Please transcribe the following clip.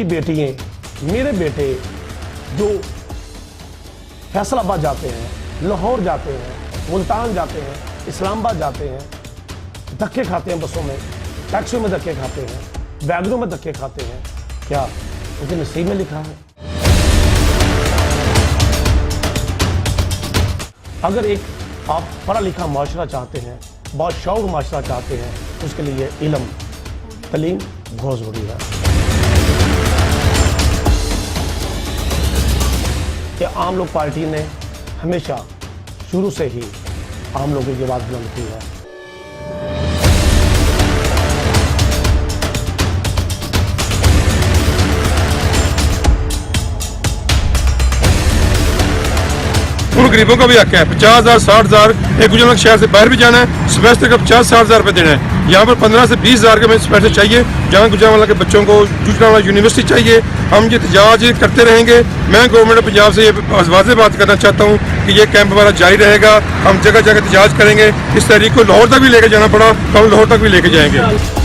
मेरी बेटियाँ, मेरे बेटे जो फैसलाबाद जाते हैं, लाहौर जाते हैं, मुल्तान जाते हैं, इस्लामाबाद जाते हैं, धक्के खाते हैं बसों में, टैक्सियों में धक्के खाते हैं, वैगनों में धक्के खाते हैं, क्या उनके नसीब में लिखा है? अगर एक आप पढ़ा लिखा माशरा चाहते हैं, बहुत शौक माशरा चाहते हैं, उसके लिए इल्म तालीम बहुत ज़रूरी है। कि आम लोग पार्टी ने हमेशा शुरू से ही आम लोगों की बात बुलंद की है। उन गरीबों का भी हक है। 50,000 60,000 एक गुजरात शहर से बाहर भी जाना है, स्पेशल का 50-60,000 रुपये देना है। यहाँ पर 15 से 20,000 के में स्पेशल चाहिए। जहाँ गुजरात के बच्चों को गुजरात यूनिवर्सिटी चाहिए। हम ये एहतजाज करते रहेंगे। मैं गवर्नमेंट पंजाब से ये वाज़ेह बात करना चाहता हूँ कि ये कैंप हमारा जारी रहेगा। हम जगह जगह एहतजाज करेंगे। इस तहरीक को लाहौर तक भी लेके जाना पड़ा तो हम लाहौर तक भी लेके जाएंगे।